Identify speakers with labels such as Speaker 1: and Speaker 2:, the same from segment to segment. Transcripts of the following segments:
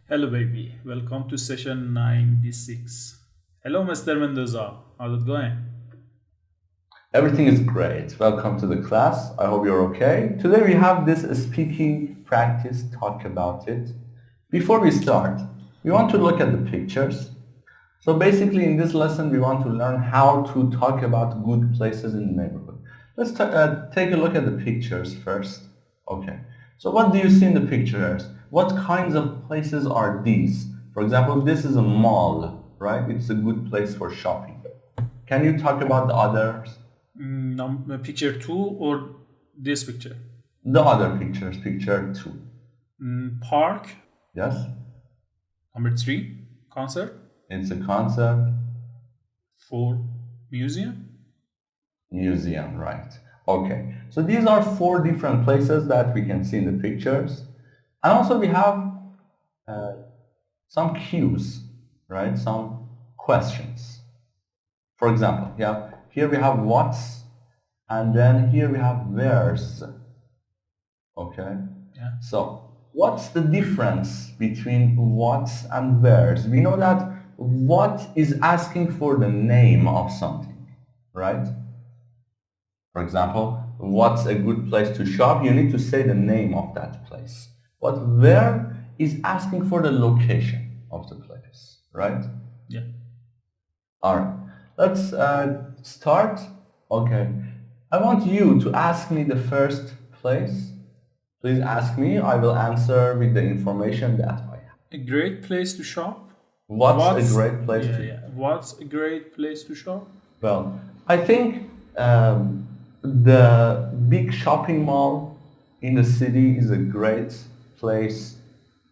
Speaker 1: Hello, baby. Welcome to session 96. Hello, Mr. Mendoza. How's it going?
Speaker 2: Everything is great. Welcome to the class. I hope you're okay. Today we have this speaking practice, talk about it. Before we start, we want to look at the pictures. So basically in this lesson we want to learn how to talk about good places in the neighborhood. Let's take a look at the pictures first. Okay. So what do you see in the pictures? What kinds of places are these? For example, this is a mall, right? It's a good place for shopping. Can you talk about the others?
Speaker 1: Picture two or this picture?
Speaker 2: The other pictures, picture two.
Speaker 1: Park.
Speaker 2: Yes,
Speaker 1: Number three, concert.
Speaker 2: it's a concert,
Speaker 1: Four, museum.
Speaker 2: museum, right? Okay, so these are four different places that we can see in the pictures. And also we have uh, some cues, right? Some questions. For example, yeah, here we have what's, and then here we have where's. Okay,
Speaker 1: Yeah.
Speaker 2: so what's the difference between what's and where's? We know that what is asking for the name of something, right? For example, what's a good place to shop? You need to say the name of that place. But where is asking for the location of the place, right?
Speaker 1: Yeah.
Speaker 2: All right, let's start. Okay, I want you to ask me the first place. Please ask me. I will answer with the information that I have.
Speaker 1: A great place to shop.
Speaker 2: What's a
Speaker 1: What's
Speaker 2: great place
Speaker 1: yeah
Speaker 2: to?
Speaker 1: yeah? What's a great place to shop?
Speaker 2: Well, I think the big shopping mall in the city is a great place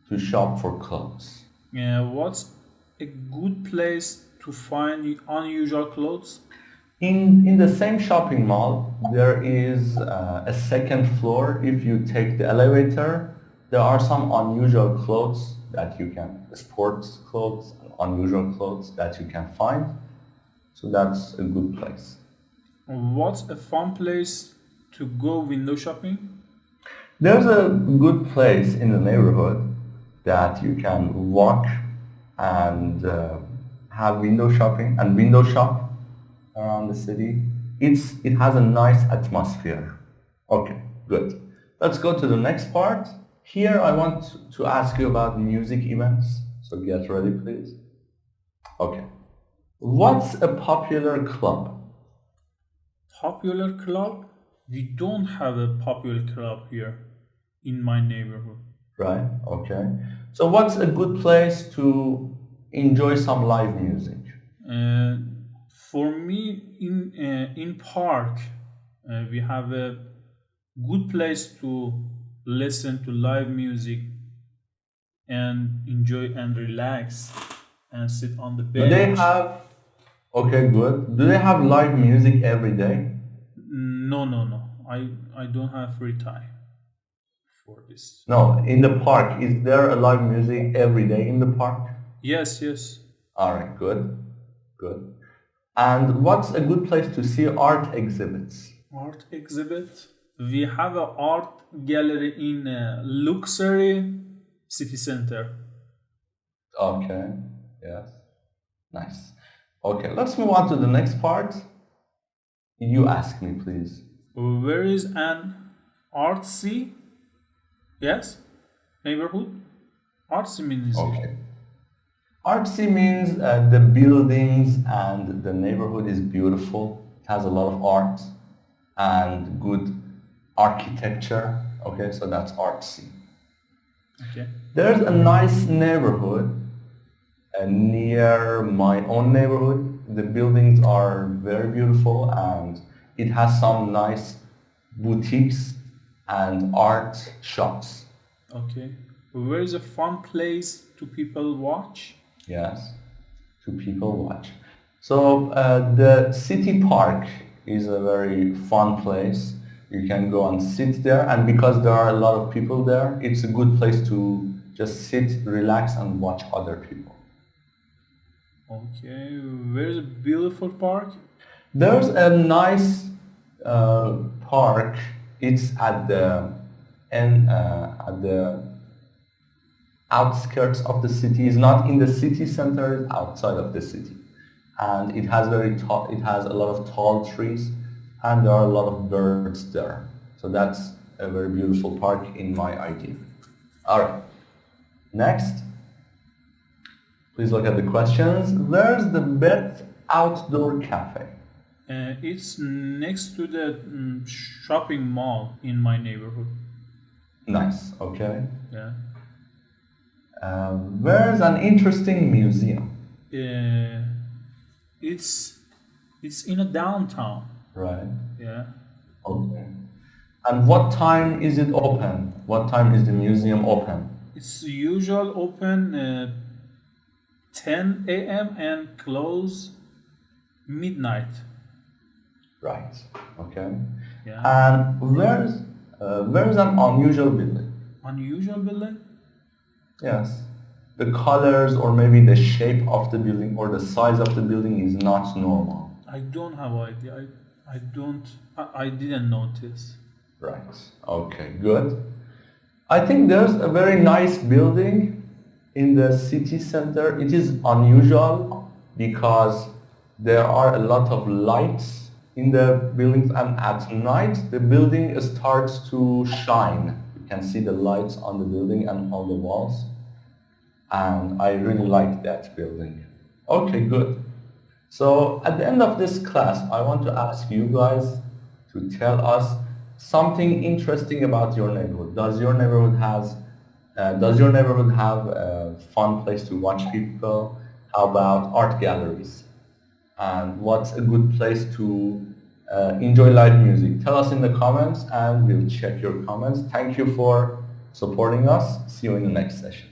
Speaker 2: to shop for clothes.
Speaker 1: Yeah. What's a good place to find unusual clothes?
Speaker 2: In the same shopping mall, there is a second floor. If you take the elevator, there are some unusual clothes that you can, sports clothes, unusual clothes that you can find. So that's a good place.
Speaker 1: What's a fun place to go window shopping?
Speaker 2: There's a good place in the neighborhood that you can walk and have window shopping and window shop around the city. It has a nice atmosphere. Okay, good. Let's go to the next part. Here I want to ask you about music events. So get ready, please. Okay. What's a popular club?
Speaker 1: Popular club? We don't have a popular club here in my neighborhood.
Speaker 2: Right? Okay. So what's a good place to enjoy some live music?
Speaker 1: Uh, for me, in park, we have a good place to listen to live music and enjoy and relax and sit on the
Speaker 2: Do they
Speaker 1: bench.
Speaker 2: have, okay, good. Do they have live music every day?
Speaker 1: No, no, no. I don't have free time for this.
Speaker 2: No, in the park. Is there a live music every day in the park?
Speaker 1: Yes, yes.
Speaker 2: All right, good, good. And what's a good place to see art exhibits?
Speaker 1: Art exhibit. We have an art gallery in Luxury City Center.
Speaker 2: Okay, yes, nice. Okay, let's move on to the next part. You ask me, please.
Speaker 1: Where is an artsy? Yes, neighborhood. Artsy means
Speaker 2: Okay. Artsy means the buildings and the neighborhood is beautiful. It has a lot of art and good architecture. Okay, so that's artsy.
Speaker 1: okay.
Speaker 2: There's a nice neighborhood near my own neighborhood. The buildings are very beautiful and it has some nice boutiques and art shops.
Speaker 1: Okay. Where is a fun place to people watch?
Speaker 2: Yes, to people watch. So the city park is a very fun place. You can go and sit there, and because there are a lot of people there, it's a good place to just sit, relax, and watch other people.
Speaker 1: Okay. Where is a beautiful park?
Speaker 2: There's a nice park. It's at the outskirts of the city. It's not in the city center, it's outside of the city. And it has it has a lot of tall trees and there are a lot of birds there. So that's a very beautiful park in my idea. All right. Next, please look at the questions. Where's the best outdoor cafe?
Speaker 1: It's next to the shopping mall in my neighborhood.
Speaker 2: Nice. Okay.
Speaker 1: Yeah.
Speaker 2: Where's an interesting museum?
Speaker 1: Uh, it's it's in a downtown.
Speaker 2: Right.
Speaker 1: Yeah.
Speaker 2: Okay. And what time is it open? What time is the museum open?
Speaker 1: It's usual open 10 a.m. and close midnight.
Speaker 2: Right. Okay.
Speaker 1: Yeah.
Speaker 2: And where's an unusual building?
Speaker 1: Unusual building?
Speaker 2: Yes. The colors or maybe the shape of the building or the size of the building is not normal.
Speaker 1: I don't have idea. I don't. I didn't notice.
Speaker 2: Right. Okay, good. I think there's a very nice building in the city center. It is unusual because there are a lot of lights in the buildings and at night the building starts to shine. You can see the lights on the building and on the walls. And I really like that building. Okay, good. So at the end of this class, I want to ask you guys to tell us something interesting about your neighborhood. Does your neighborhood have a fun place to watch people? How about art galleries? And what's a good place to enjoy live music? Tell us in the comments and we'll check your comments. Thank you for supporting us. See you in the next session.